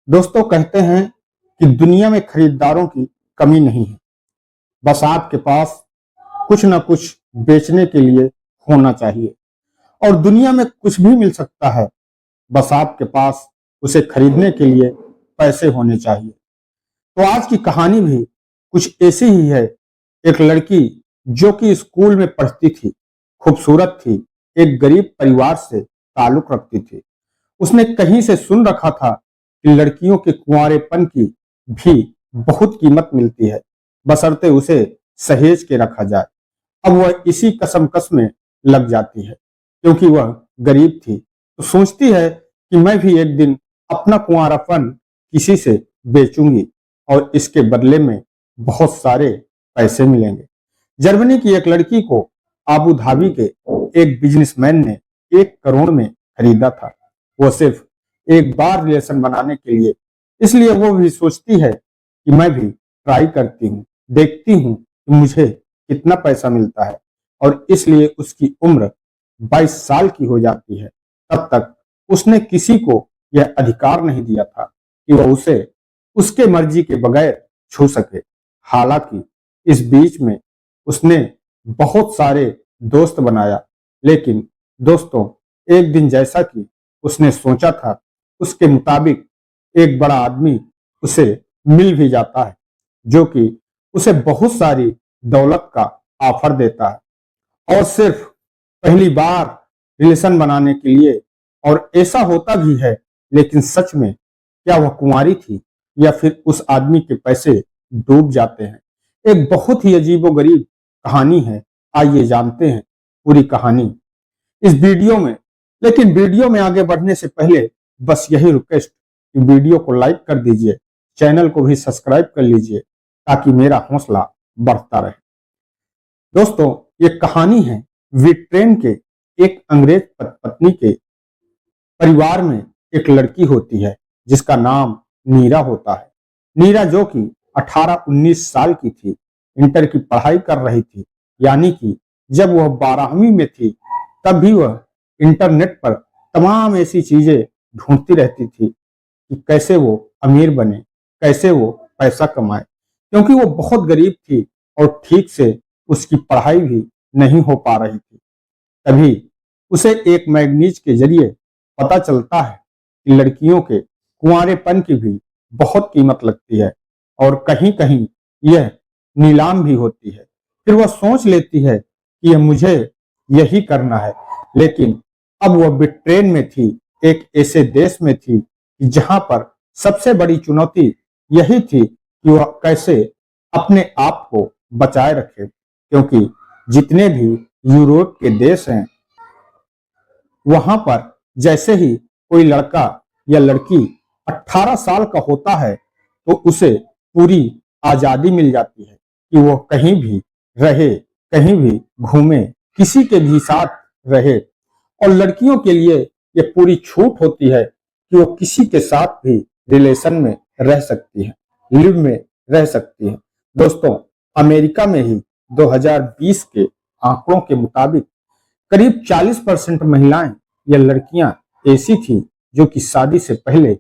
दोस्तों कहते हैं कि दुनिया में खरीदारों की कमी नहीं है। बस आपके पास कुछ ना कुछ बेचने के लिए होना चाहिए और दुनिया में कुछ भी मिल सकता है। बस आपके पास उसे खरीदने के लिए पैसे होने चाहिए। तो आज की कहानी भी कुछ ऐसी ही है। एक लड़की जो कि स्कूल में पढ़ती थी, खूबसूरत थी, एक गरीब परिवार से ताल्लुक रखती थी। उसने कहीं से सुन रखा था कि लड़कियों के कुंवारेपन की भी बहुत कीमत मिलती है, बशर्ते उसे सहेज के रखा जाए। अब वह इसी कसमकस में लग जाती है, क्योंकि वह गरीब थी तो सोचती है कि मैं भी एक दिन अपना कुंवारापन किसी से बेचूंगी और इसके बदले में बहुत सारे पैसे मिलेंगे। जर्मनी की एक लड़की को आबू धाबी के एक बिजनेसमैन ने 1 करोड़ में खरीदा था। वो सिर्फ एक बार रिलेशन बनाने के लिए। इसलिए वो भी सोचती है कि मैं भी ट्राई करती हूँ, देखती हूँ कि मुझे कितना पैसा मिलता है। और इसलिए उसकी उम्र 22 साल की हो जाती है। तब तक उसने किसी को यह अधिकार नहीं दिया था कि वह उसे उसके मर्जी के बगैर छू सके। हालांकि इस बीच में उसने बहुत सारे दोस्त बनाया, लेकिन दोस्तों एक दिन जैसा कि उसने सोचा था उसके मुताबिक एक बड़ा आदमी उसे मिल भी जाता है, जो कि उसे बहुत सारी दौलत का ऑफर देता है और सिर्फ पहली बार रिलेशन बनाने के लिए। और ऐसा होता भी है, लेकिन सच में क्या वह कुंवारी थी या फिर उस आदमी के पैसे डूब जाते हैं। एक बहुत ही अजीबोगरीब कहानी है। आइए जानते हैं पूरी कहानी इस वीडियो में। लेकिन वीडियो में आगे बढ़ने से पहले बस यही रिक्वेस्ट कि वीडियो को लाइक कर दीजिए, चैनल को भी सब्सक्राइब कर लीजिए ताकि मेरा हौसला बढ़ता रहे। दोस्तों ये कहानी है विट्रेन के एक अंग्रेज पत्नी के परिवार में। एक लड़की होती है जिसका नाम नीरा होता है। नीरा जो कि 18-19 साल की थी, इंटर की पढ़ाई कर रही थी। यानी कि जब वह 12वीं में थी तब भी वह इंटरनेट पर तमाम ऐसी चीजें ढूंढती रहती थी कि कैसे वो अमीर बने, कैसे वो पैसा कमाए, क्योंकि वो बहुत गरीब थी और ठीक से उसकी पढ़ाई भी नहीं हो पा रही थी। तभी उसे एक मैगनीज के जरिए पता चलता है कि लड़कियों के कुंवारेपन की भी बहुत कीमत लगती है और कहीं कहीं यह नीलाम भी होती है। फिर वह सोच लेती है कि यह मुझे यही करना है। लेकिन अब वह ब्रिटेन में थी, एक ऐसे देश में थी कि जहां पर सबसे बड़ी चुनौती यही थी कि वह कैसे अपने आप को बचाए रखे, क्योंकि जितने भी यूरोप के देश हैं वहां पर जैसे ही कोई लड़का या लड़की 18 साल का होता है तो उसे पूरी आजादी मिल जाती है कि वो कहीं भी रहे, कहीं भी घूमे, किसी के भी साथ रहे। और लड़कियों के लिए ये पूरी छूट होती है कि वो किसी के साथ भी रिलेशन में रह सकती है, लिव में रह सकती है। दोस्तों अमेरिका में ही 2020 के आंकड़ों के मुताबिक करीब 40% महिलाएं या लड़कियां ऐसी थी जो कि शादी से पहले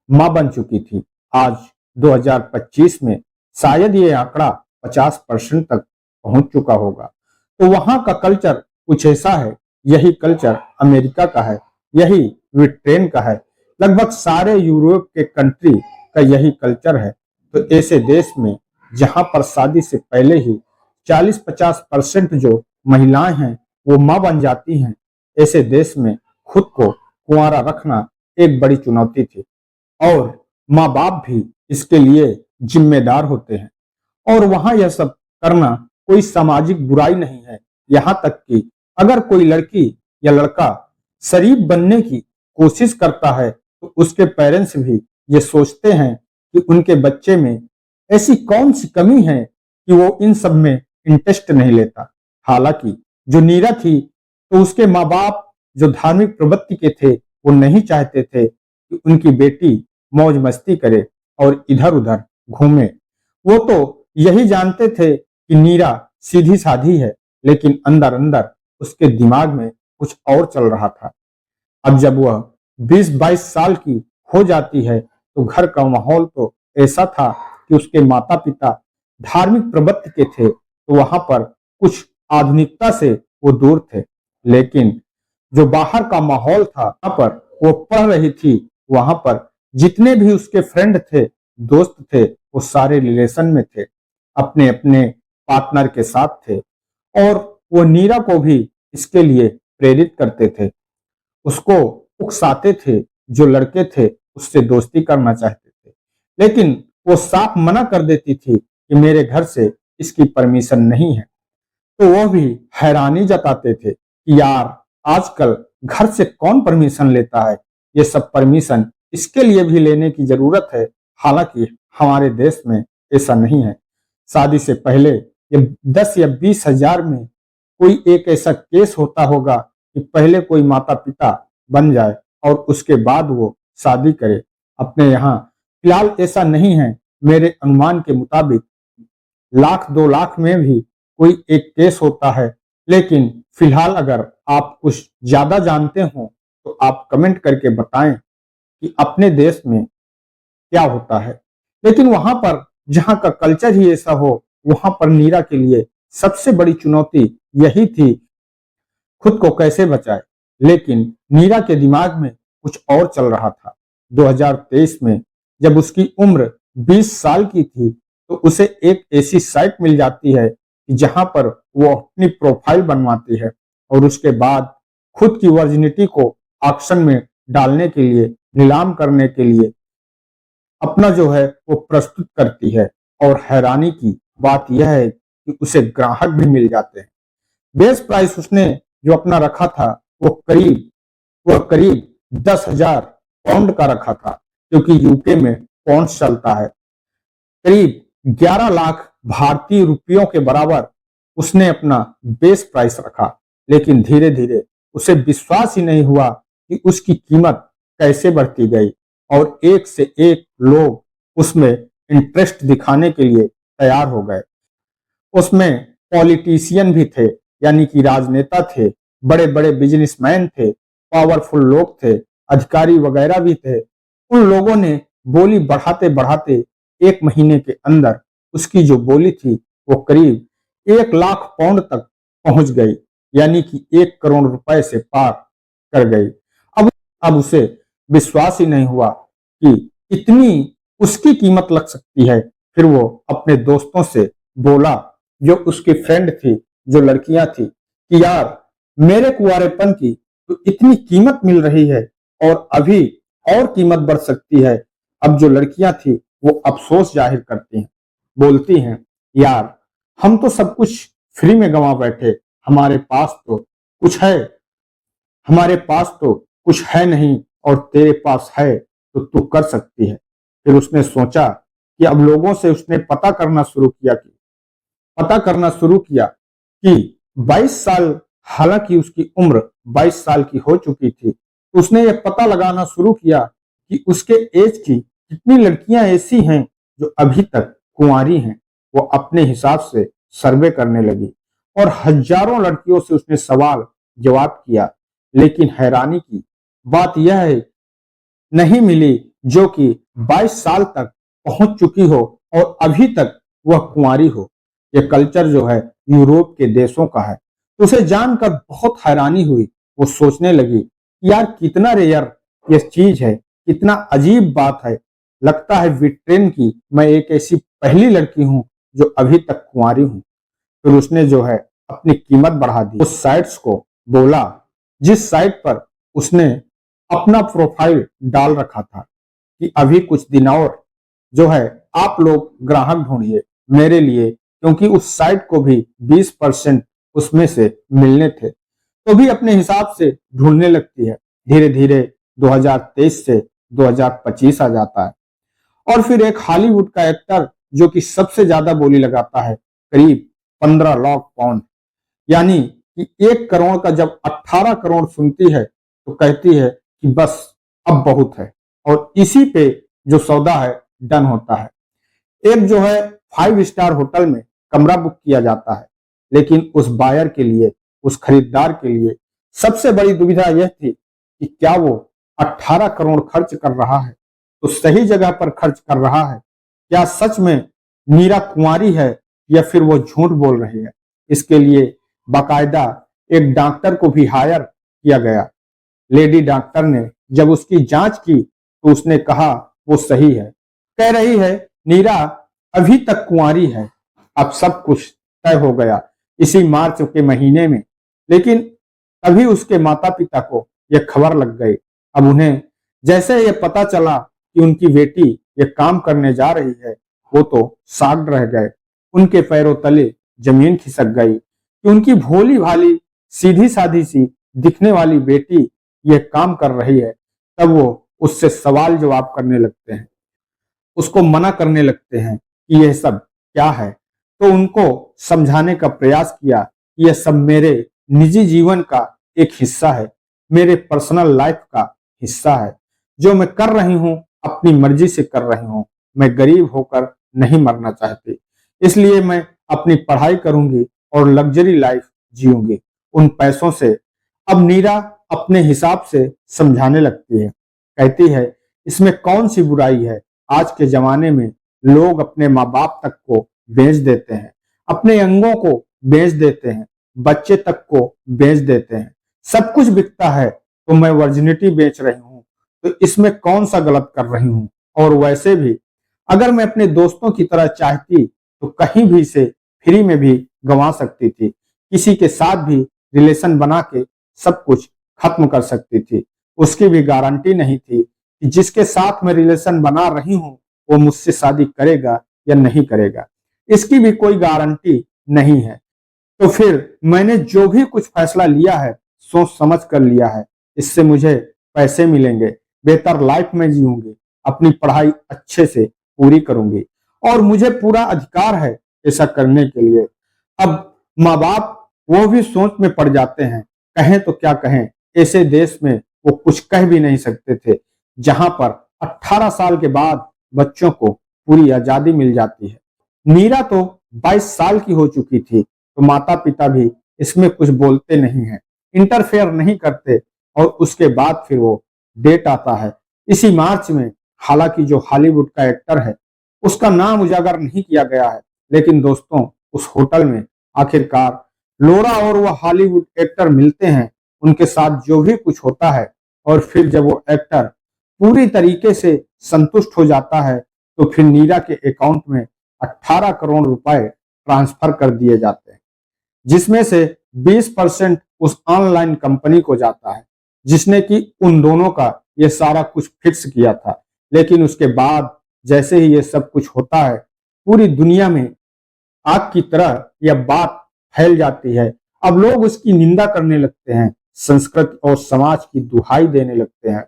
मां बन चुकी थी। आज 2025 में शायद ये आंकड़ा 50% तक पहुंच चुका होगा। तो वहां का कल्चर कुछ ऐसा है। यही कल्चर अमेरिका का है, यही ब्रिटेन का है, लगभग सारे यूरोप के कंट्री का यही कल्चर है। तो ऐसे देश में जहां पर शादी से पहले ही 40-50% जो महिलाएं हैं वो मां बन जाती हैं, ऐसे देश में खुद को कुंवारा रखना एक बड़ी चुनौती थी। और माँ बाप भी इसके लिए जिम्मेदार होते हैं। और वहां यह सब करना कोई सामाजिक बुराई नहीं है। यहाँ तक कि अगर कोई लड़की या लड़का शरीफ बनने की कोशिश करता है तो उसके पेरेंट्स भी ये सोचते हैं कि उनके बच्चे में ऐसी कौन सी कमी है कि वो इन सब में इंटरेस्ट नहीं लेता। हालांकि जो नीरा थी तो उसके माँ बाप जो धार्मिक प्रवृत्ति के थे वो नहीं चाहते थे कि उनकी बेटी मौज मस्ती करे और इधर उधर घूमे। वो तो यही जानते थे कि नीरा सीधी साधी है, लेकिन अंदर अंदर उसके दिमाग में कुछ और चल रहा था। अब जब वह 20-22 साल की हो जाती है तो घर का माहौल तो ऐसा था कि उसके माता पिता धार्मिक प्रवृत्ति के थे, तो वहां पर कुछ आधुनिकता से वो दूर थे। लेकिन जो बाहर का माहौल था, वहां पर वो पढ़ रही थी, वहां पर जितने भी उसके फ्रेंड थे, दोस्त थे, वो सारे रिलेशन में थे, अपने अपने पार्टनर के साथ थे, और वो नीरा को भी इसके लिए प्रेरित करते थे, उसको उकसाते थे। जो लड़के थे उससे दोस्ती करना चाहते थे, लेकिन वो साफ मना कर देती थी कि मेरे घर से इसकी परमिशन नहीं है। तो वो भी हैरानी जताते थे कि यार आजकल घर से कौन परमिशन लेता है, ये सब परमिशन इसके लिए भी लेने की जरूरत है। हालांकि हमारे देश में ऐसा नहीं है। शादी से पहले ये 10 या 20 हजार में कोई एक ऐसा केस होता होगा कि पहले कोई माता पिता बन जाए और उसके बाद वो शादी करे। अपने यहाँ फिलहाल ऐसा नहीं है। मेरे अनुमान के मुताबिक 1 लाख 2 लाख में भी कोई एक केस होता है। लेकिन फिलहाल अगर आप कुछ ज्यादा जानते हो तो आप कमेंट करके बताएं कि अपने देश में क्या होता है। लेकिन वहां पर जहां का कल्चर ही ऐसा हो, वहां पर नीरा के लिए सबसे बड़ी चुनौती यही थी, खुद को कैसे बचाए। लेकिन नीरा के दिमाग में कुछ और चल रहा था। 2023 में जब उसकी उम्र 20 साल की थी, तो उसे एक ऐसी साइट मिल जाती है कि जहां पर वो अपनी प्रोफाइल बनवाती है और उसके बाद खुद की वर्जिनिटी को ऑक्शन में डालने के लिए, नीलाम करने के लिए अपना जो है वो प्रस्तुत करती है। और हैरानी की बात यह है कि उसे ग्राहक भी मिल जाते हैं। बेस प्राइस उसने जो अपना रखा था वह करीब 10,000 पाउंड का रखा था, क्योंकि यूके में पाउंड चलता है। करीब 11 लाख भारतीय रुपयों के बराबर उसने अपना बेस प्राइस रखा। लेकिन धीरे धीरे उसे विश्वास ही नहीं हुआ कि उसकी कीमत कैसे बढ़ती गई, और एक से एक लोग उसमें इंटरेस्ट दिखाने के लिए तैयार हो गए। उसमें पॉलिटिशियन भी थे, यानी कि राजनेता थे, बड़े बड़े बिजनेसमैन थे, पावरफुल लोग थे, अधिकारी वगैरह भी थे। उन लोगों ने बोली बढ़ाते बढ़ाते 1 महीने के अंदर उसकी जो बोली थी वो करीब 1 लाख 1 लाख तक पहुंच गई, यानी कि 1 करोड़ रुपए से पार कर गई। अब उसे विश्वास ही नहीं हुआ कि इतनी उसकी कीमत लग सकती है। फिर वो अपने दोस्तों से बोला, जो उसकी फ्रेंड थी, जो लड़कियां थी, कि यार मेरे कुंवारेपन की तो इतनी कीमत मिल रही है और अभी और कीमत बढ़ सकती है। अब जो लड़कियां थी वो अफसोस जाहिर करती हैं, बोलती हैं, यार हम तो सब कुछ फ्री में गंवा बैठे, हमारे पास तो कुछ है, हमारे पास तो कुछ है नहीं, और तेरे पास है तो तू कर सकती है। फिर उसने सोचा कि अब लोगों से उसने पता करना शुरू किया कि 22 साल, हालांकि उसकी उम्र 22 साल की हो चुकी थी, उसने ये पता लगाना शुरू किया कि उसके एज की कितनी लड़कियां ऐसी हैं जो अभी तक कुंवारी हैं। वो अपने हिसाब से सर्वे करने लगी और हजारों लड़कियों से उसने सवाल जवाब किया। लेकिन हैरानी की बात यह है, नहीं मिली जो कि 22 साल तक पहुंच चुकी हो और अभी तक वह कुंवारी हो। ये कल्चर जो है यूरोप के देशों का है। उसे जानकर बहुत हैरानी हुई। वो सोचने लगी कि यार कितना रेयर ये चीज है, कितना अजीब बात है। लगता है ब्रिटेन की मैं एक ऐसी पहली लड़की हूं जो अभी तक कुंवारी हूं। फिर उसने जो है अपनी कीमत बढ़ा दी। उस साइट्स को बोला जिस साइट पर उसने अपना प्रोफाइल डाल रखा था कि अभी कुछ दिन और जो है आप लोग ग्राहक ढूंढिए मेरे लिए, क्योंकि उस साइट को भी 20% उसमें से मिलने थे। तो भी अपने हिसाब से ढूंढने लगती है। धीरे धीरे 2023 से 2025 आ जाता है, और फिर एक हॉलीवुड का एक्टर जो कि सबसे ज्यादा बोली लगाता है, करीब 15 लाख पाउंड, यानी कि 1 करोड़ का जब 18 करोड़ सुनती है तो कहती है कि बस अब बहुत है, और इसी पे जो सौदा है डन होता है। एक जो है 5 स्टार होटल में कमरा बुक किया जाता है, लेकिन उस बायर के लिए, उस खरीदार के लिए सबसे बड़ी दुविधा यह थी कि क्या वो 18 करोड़ खर्च कर रहा है तो सही जगह पर खर्च कर रहा है? क्या सच में नीरा कुंवारी है या फिर वो झूठ बोल रही है? इसके लिए बाकायदा एक डॉक्टर को भी हायर किया गया। लेडी डॉक्टर ने जब उसकी जांच की तो उसने कहा वो सही है। कह रही है नीरा अभी तक कुंवारी है। अब सब कुछ तय हो गया इसी मार्च के महीने में। लेकिन अभी उसके माता पिता को यह खबर लग गई। अब उन्हें जैसे ये पता चला कि उनकी बेटी ये काम करने जा रही है, वो तो साग रह गए। उनके पैरों तले जमीन खिसक गई कि उनकी भोली भाली सीधी साधी सी दिखने वाली बेटी यह काम कर रही है। तब वो उससे सवाल जवाब करने लगते हैं, उसको मना करने लगते हैं कि यह सब क्या है। तो उनको समझाने का प्रयास किया कि यह सब मेरे निजी जीवन का एक हिस्सा है, मेरे पर्सनल लाइफ का हिस्सा है। जो मैं कर रही हूँ अपनी मर्जी से कर रही हूँ। मैं गरीब होकर नहीं मरना चाहती, इसलिए मैं अपनी पढ़ाई करूंगी और लग्जरी लाइफ जीऊंगी उन पैसों से। अब नीरा अपने हिसाब से समझाने लगती है, कहती है इसमें कौन सी बुराई है। आज के जमाने में लोग अपने माँ बाप तक को बेच देते हैं, अपने अंगों को बेच देते हैं, बच्चे तक को बेच देते हैं, सब कुछ बिकता है। तो मैं वर्जिनिटी बेच रही हूँ, तो इसमें कौन सा गलत कर रही हूँ। और वैसे भी अगर मैं अपने दोस्तों की तरह चाहती तो कहीं भी से फ्री में भी गंवा सकती थी, किसी के साथ भी रिलेशन बना के सब कुछ खत्म कर सकती थी। उसकी भी गारंटी नहीं थी कि जिसके साथ मैं रिलेशन बना रही हूँ वो मुझसे शादी करेगा या नहीं करेगा, इसकी भी कोई गारंटी नहीं है। तो फिर मैंने जो भी कुछ फैसला लिया है सोच समझ कर लिया है। इससे मुझे पैसे मिलेंगे, बेहतर लाइफ में जीऊंगी, अपनी पढ़ाई अच्छे से पूरी करूंगी और मुझे पूरा अधिकार है ऐसा करने के लिए। अब माँ बाप वो भी सोच में पड़ जाते हैं, कहें तो क्या कहें। ऐसे देश में वो कुछ कह भी नहीं सकते थे जहां पर 18 साल के बाद बच्चों को पूरी आजादी मिल जाती है। नीरा तो 22 साल की हो चुकी थी, तो माता पिता भी इसमें कुछ बोलते नहीं है, इंटरफेयर नहीं करते। और उसके बाद फिर वो डेट आता है इसी मार्च में। हालांकि जो हॉलीवुड का एक्टर है उसका नाम उजागर नहीं किया गया है, लेकिन दोस्तों उस होटल में आखिरकार लोरा और वह हॉलीवुड एक्टर मिलते हैं, उनके साथ जो भी कुछ होता है। और फिर जब वो एक्टर पूरी तरीके से संतुष्ट हो जाता है तो फिर नीरा के अकाउंट में 18 करोड़ रुपए ट्रांसफर कर दिए जाते हैं, जिसमें से 20% उस ऑनलाइन कंपनी को जाता है जिसने कि उन दोनों का ये सारा कुछ फिक्स किया था। लेकिन उसके बाद जैसे ही ये सब कुछ होता है पूरी दुनिया में आग की तरह यह बात फैल जाती है। अब लोग उसकी निंदा करने लगते हैं, संस्कृति और समाज की दुहाई देने लगते हैं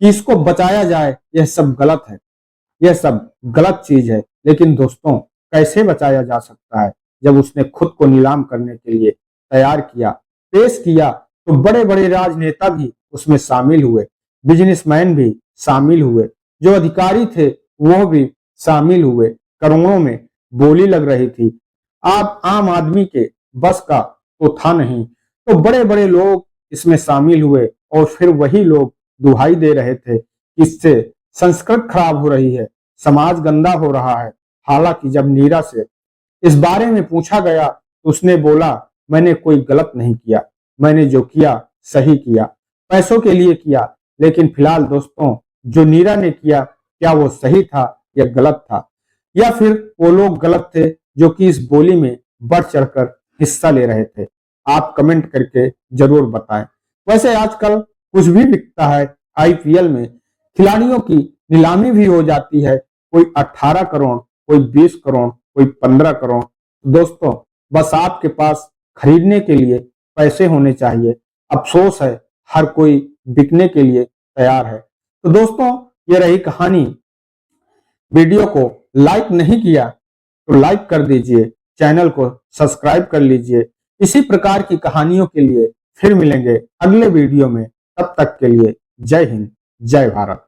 कि इसको बचाया जाए, यह सब गलत है, यह सब गलत चीज है। लेकिन दोस्तों कैसे बचाया जा सकता है जब उसने खुद को नीलाम करने के लिए तैयार किया, पेश किया। तो बड़े बड़े राजनेता भी उसमें शामिल हुए, बिजनेसमैन भी शामिल हुए, जो अधिकारी थे वो भी शामिल हुए। करोड़ों में बोली लग रही थी। आप आम आदमी के बस का तो था नहीं, तो बड़े बड़े लोग इसमें शामिल हुए और फिर वही लोग दुहाई दे रहे थे कि इससे संस्कृत खराब हो रही है, समाज गंदा हो रहा है। हालांकि जब नीरा से इस बारे में पूछा गया तो उसने बोला मैंने कोई गलत नहीं किया, मैंने जो किया सही किया, पैसों के लिए किया। लेकिन फिलहाल दोस्तों जो नीरा ने किया क्या वो सही था या गलत था, या फिर वो लोग गलत थे जो कि इस बोली में बढ़ चढ़कर हिस्सा ले रहे थे? आप कमेंट करके जरूर बताएं। वैसे आजकल कुछ भी बिकता है, आईपीएल में खिलाड़ियों की नीलामी भी हो जाती है, कोई 18 करोड़, कोई 20 करोड़, कोई 15 करोड़। दोस्तों बस आपके पास खरीदने के लिए पैसे होने चाहिए। अफसोस है हर कोई बिकने के लिए तैयार है। तो दोस्तों ये रही कहानी। वीडियो को लाइक नहीं किया तो लाइक कर दीजिए, चैनल को सब्सक्राइब कर लीजिए। इसी प्रकार की कहानियों के लिए फिर मिलेंगे अगले वीडियो में। तब तक के लिए जय हिंद, जय भारत।